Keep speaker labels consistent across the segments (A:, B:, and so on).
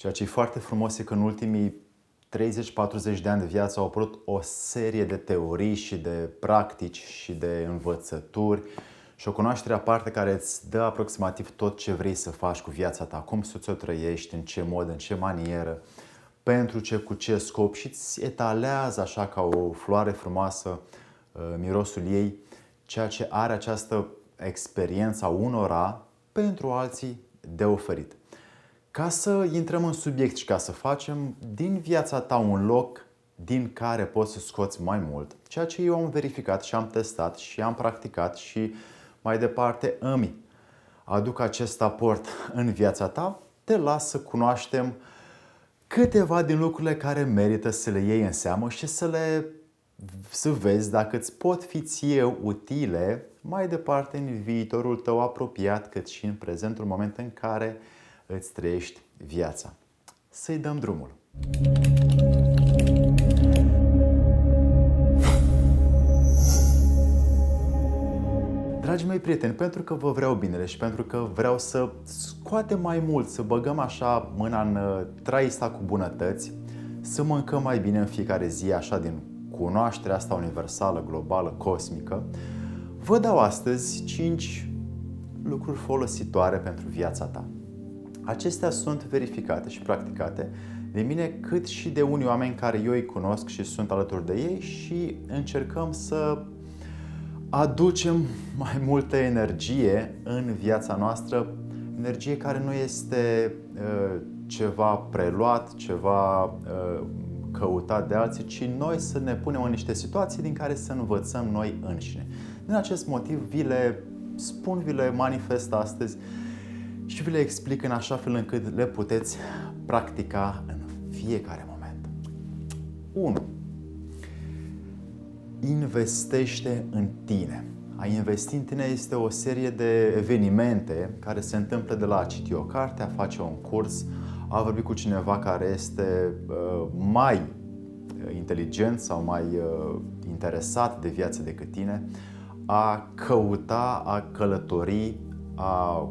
A: Ceea ce e foarte frumos e că în ultimii 30-40 de ani de viață au apărut o serie de teorii și de practici și de învățături și o cunoaștere aparte care îți dă aproximativ tot ce vrei să faci cu viața ta, cum să ți-o trăiești, în ce mod, în ce manieră, pentru ce, cu ce scop și îți etalează așa ca o floare frumoasă mirosul ei, ceea ce are această experiență a unora pentru alții de oferit. Ca să intrăm în subiect și ca să facem din viața ta un loc din care poți să scoți mai mult, ceea ce eu am verificat și am testat și am practicat și mai departe îmi aduc acest aport în viața ta, te las să cunoaștem câteva din lucrurile care merită să le iei în seamă și să vezi dacă îți pot fi ție utile mai departe în viitorul tău apropiat, cât și în prezentul moment în care îți trăiești viața. Să-i dăm drumul! Dragii mei prieteni, pentru că vă vreau binele și pentru că vreau să scoatem mai mult, să băgăm așa mâna în traista cu bunătăți, să mâncăm mai bine în fiecare zi, așa din cunoașterea asta universală, globală, cosmică, vă dau astăzi 5 lucruri folositoare pentru viața ta. Acestea sunt verificate și practicate de mine, cât și de unii oameni care eu îi cunosc și sunt alături de ei și încercăm să aducem mai multă energie în viața noastră, energie care nu este ceva preluat, ceva căutat de alții, ci noi să ne punem în niște situații din care să învățăm noi înșine. Din acest motiv vi le spun, vi le manifest astăzi și vi le explic în așa fel încât le puteți practica în fiecare moment. 1. Investește în tine. A investi în tine este o serie de evenimente care se întâmplă de la a citi o carte, a face un curs, a vorbi cu cineva care este mai inteligent sau mai interesat de viață decât tine, a căuta, a călători, a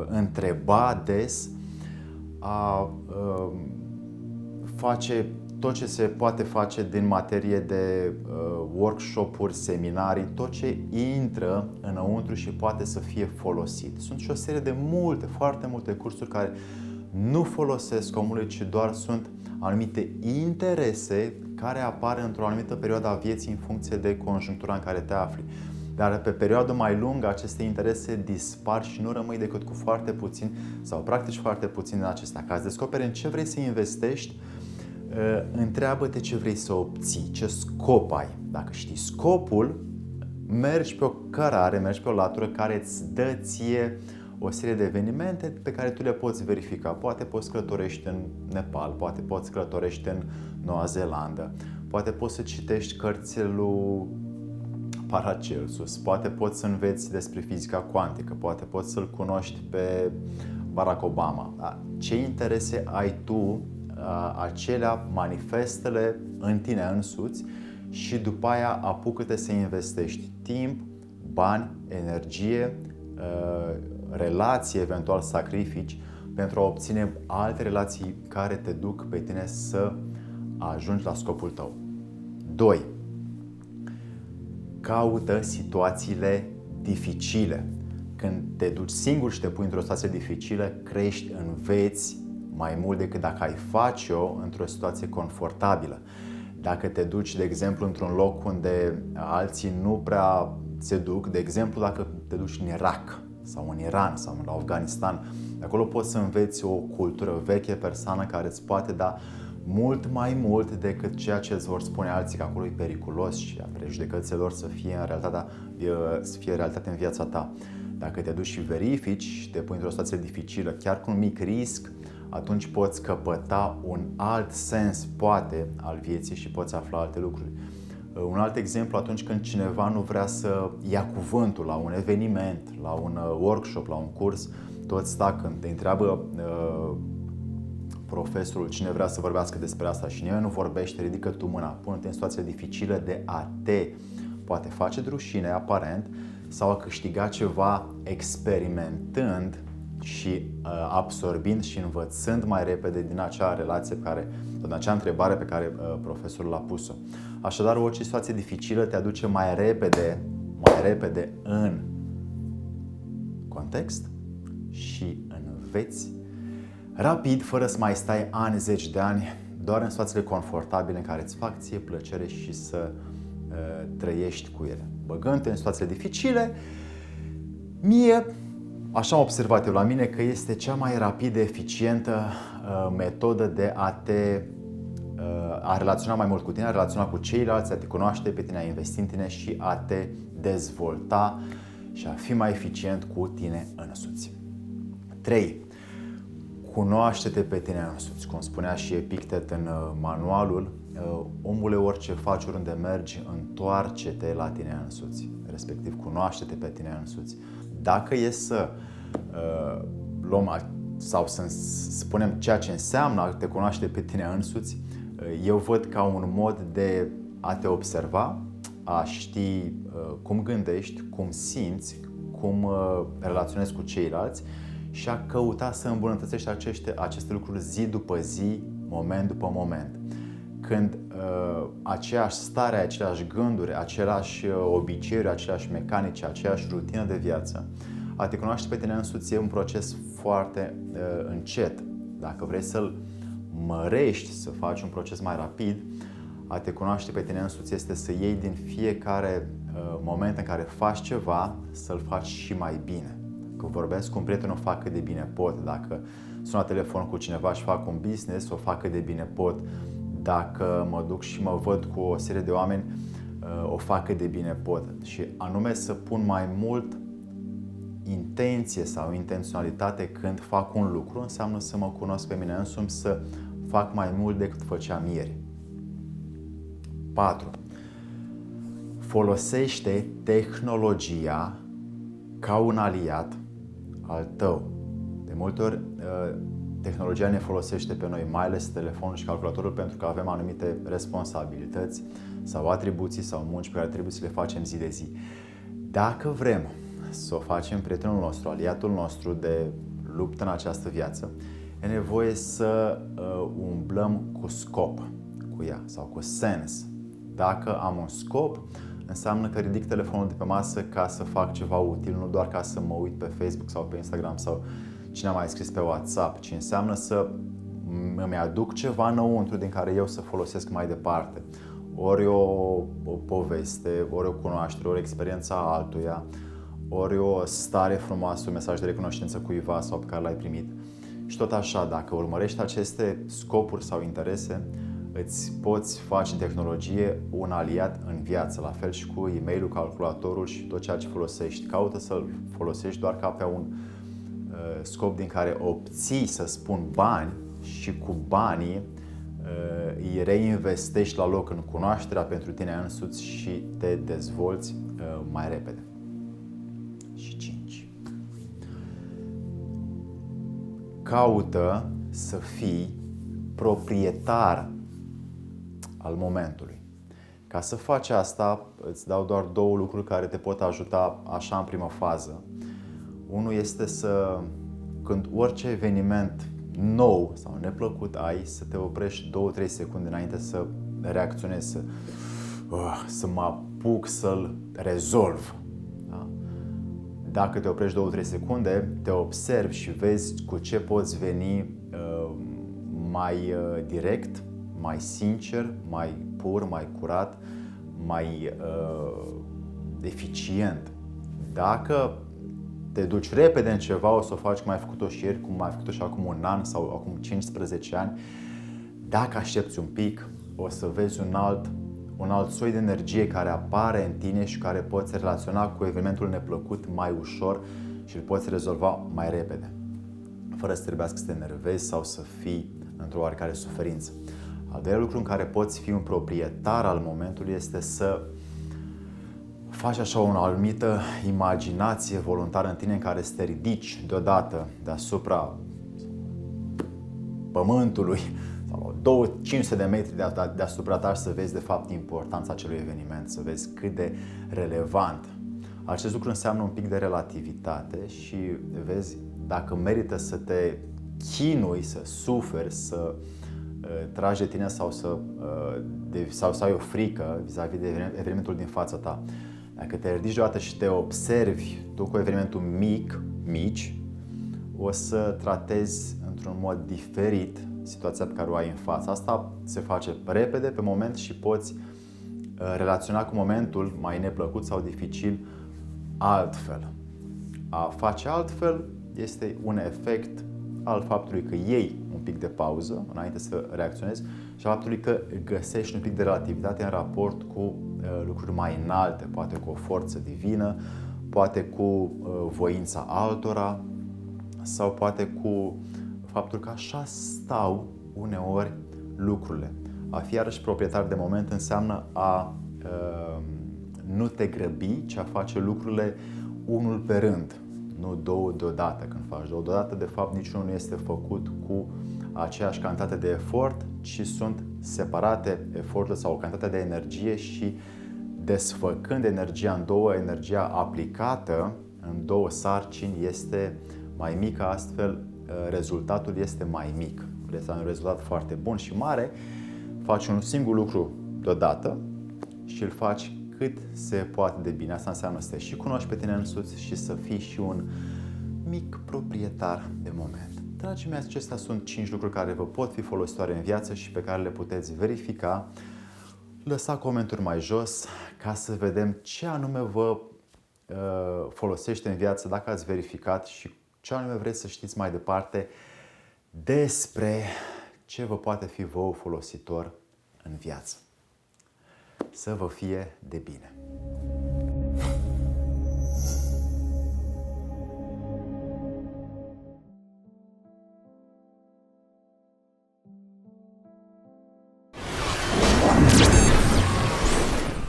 A: întreba des, a face tot ce se poate face din materie de workshop-uri, seminarii, tot ce intră înăuntru și poate să fie folosit. Sunt și o serie de foarte multe cursuri care nu folosesc omului, ci doar sunt anumite interese care apar într-o anumită perioadă a vieții în funcție de conjunctura în care te afli. Dar pe perioadă mai lungă aceste interese dispar și nu rămâi decât cu foarte puțin sau practici foarte puțin din acestea. Ca să descoperi în ce vrei să investești, întreabă-te ce vrei să obții, ce scop ai. Dacă știi scopul, mergi pe o cărare, mergi pe o latură care îți dă ție o serie de evenimente pe care tu le poți verifica. Poate poți călătorești în Nepal, poate poți călătorești în Noua Zeelandă, poate poți să citești cărțile lui Paracelsus, poate poți să înveți despre fizica cuantică, poate poți să-l cunoști pe Barack Obama. Da? Ce interese ai tu, acelea manifestele în tine însuți și după aia apucă-te să investești timp, bani, energie, relații, eventual sacrifici, pentru a obține alte relații care te duc pe tine să ajungi la scopul tău. 2. Caută situațiile dificile. Când te duci singur și te pui într-o situație dificilă, crești, înveți mai mult decât dacă ai face-o într-o situație confortabilă. Dacă te duci, de exemplu, într-un loc unde alții nu prea se duc, de exemplu, dacă te duci în Irak sau în Iran sau în Afganistan, acolo poți să înveți o cultură veche, persană, care îți poate da mult mai mult decât ceea ce îți vor spune alții că acolo e periculos și prejudecățile lor să fie realitate în viața ta. Dacă te duci și verifici și te pui într-o situație dificilă, chiar cu un mic risc, atunci poți căpăta un alt sens, poate, al vieții și poți afla alte lucruri. Un alt exemplu, atunci când cineva nu vrea să ia cuvântul la un eveniment, la un workshop, la un curs, toți tac, când te întreabă profesorul cine vrea să vorbească despre asta și nimeni nu vorbește, ridică tu mâna, pune-te în situație dificilă de a te poate face de rușine, aparent, sau a câștiga ceva experimentând și absorbind și învățând mai repede din acea relație din acea întrebare pe care profesorul l-a pus-o. Așadar, orice situație dificilă te aduce mai repede în context și înveți rapid, fără să mai stai ani, zeci de ani, doar în situațiile confortabile în care îți fac ție plăcere și să trăiești cu ele. Băgând-te în situațiile dificile, mie, așa am observat eu la mine, că este cea mai rapidă, eficientă metodă de a relaționa mai mult cu tine, a relaționa cu ceilalți, a te cunoaște pe tine, a investi în tine și a te dezvolta și a fi mai eficient cu tine însuți. 3. Cunoaște-te pe tine însuți. Cum spunea și Epictet în manualul, omule, orice faci, oriunde mergi, întoarce-te la tine însuți. Respectiv, cunoaște-te pe tine însuți. Dacă e să luăm sau să spunem ceea ce înseamnă a te cunoaște pe tine însuți, eu văd ca un mod de a te observa, a ști cum gândești, cum simți, cum relaționezi cu ceilalți și a căuta să îmbunătățești aceste lucruri zi după zi, moment după moment. Când aceeași stare, aceleași gânduri, aceleași obiceiuri, aceleași mecanici, aceeași rutină de viață, a te cunoaște pe tine însuți e un proces foarte încet. Dacă vrei să-l mărești, să faci un proces mai rapid, a te cunoaște pe tine însuți este să iei din fiecare moment în care faci ceva, să-l faci și mai bine. Când vorbesc cu un prieten, o fac cât de bine pot. Dacă sun la telefon cu cineva și fac un business, o fac cât de bine pot. Dacă mă duc și mă văd cu o serie de oameni, o fac cât de bine pot. Și anume să pun mai mult intenție sau intenționalitate când fac un lucru, înseamnă să mă cunosc pe mine însumi, să fac mai mult decât făceam ieri. 4. Folosește tehnologia ca un aliat al tău. De multe ori, tehnologia ne folosește pe noi, mai ales telefonul și calculatorul, pentru că avem anumite responsabilități sau atribuții sau munci pe care trebuie să le facem zi de zi. Dacă vrem să o facem prietenul nostru, aliatul nostru de luptă în această viață, e nevoie să umblăm cu scop cu ea sau cu sens. Dacă am un scop, înseamnă că ridic telefonul de pe masă ca să fac ceva util, nu doar ca să mă uit pe Facebook sau pe Instagram sau cine a mai scris pe WhatsApp, ci înseamnă să îmi aduc ceva înăuntru din care eu să folosesc mai departe. Ori o poveste, ori o cunoaștere, ori experiența altuia, ori o stare frumoasă, un mesaj de recunoștință cuiva sau pe care l-ai primit. Și tot așa, dacă urmărești aceste scopuri sau interese, îți poți face în tehnologie un aliat în viață, la fel și cu e-mailul, calculatorul și tot ceea ce folosești. Caută să-l folosești doar ca pe un scop din care obții, să spun, bani și cu banii îi reinvestești la loc în cunoașterea pentru tine însuți și te dezvolți mai repede. Și 5. Caută să fii proprietar al momentului. Ca să faci asta, îți dau doar 2 lucruri care te pot ajuta așa în primă fază. Unul este când orice eveniment nou sau neplăcut ai, să te oprești 2-3 secunde înainte să reacționezi, să mă apuc să-l rezolv. Da? Dacă te oprești 2-3 secunde, te observi și vezi cu ce poți veni mai direct, mai sincer, mai pur, mai curat, mai eficient. Dacă te duci repede în ceva, o să o faci cum ai făcut-o și ieri, cum ai făcut-o și acum un an sau acum 15 ani. Dacă aștepți un pic, o să vezi un alt soi de energie care apare în tine și care poți relaționa cu evenimentul neplăcut mai ușor și îl poți rezolva mai repede, fără să trebuiască să te enervezi sau să fii într-o oarecare suferință. Al doilea lucru în care poți fi un proprietar al momentului este să faci așa o anumită imaginație voluntară în tine în care să te ridici deodată deasupra pământului sau 500 de metri deasupra ta și să vezi de fapt importanța acelui eveniment, să vezi cât de relevant. Acest lucru înseamnă un pic de relativitate și vezi, dacă merită să te chinui, să suferi, să tragi de tine sau să ai o frică vis-a-vis de evenimentul din fața ta. Dacă te ridici deodată și te observi tu cu evenimentul mici, o să tratezi într-un mod diferit situația pe care o ai în față. Asta se face repede, pe moment, și poți relaționa cu momentul mai neplăcut sau dificil altfel. A face altfel este un efect al faptului că iei un pic de pauză înainte să reacționezi și al faptului că găsești un pic de relativitate în raport cu lucruri mai înalte, poate cu o forță divină, poate cu voința altora sau poate cu faptul că așa stau uneori lucrurile. A fi iarăși proprietar de moment înseamnă a nu te grăbi, ci a face lucrurile unul pe rând, nu două deodată. Când faci două deodată, de fapt, niciunul nu este făcut cu aceeași cantitate de efort, ci sunt separate eforturile sau o cantitate de energie și desfăcând energia în două, energia aplicată în două sarcini este mai mică, astfel rezultatul este mai mic. Vrei să ai un rezultat foarte bun și mare, faci un singur lucru deodată și îl faci cât se poate de bine. Asta înseamnă să te și cunoști pe tine însuți și să fii și un mic proprietar de moment. Dragii mei, acestea sunt 5 lucruri care vă pot fi folositoare în viață și pe care le puteți verifica. Lăsa comentarii mai jos ca să vedem ce anume vă folosește în viață, dacă ați verificat, și ce anume vreți să știți mai departe despre ce vă poate fi vouă folositor în viață. Să vă fie de bine!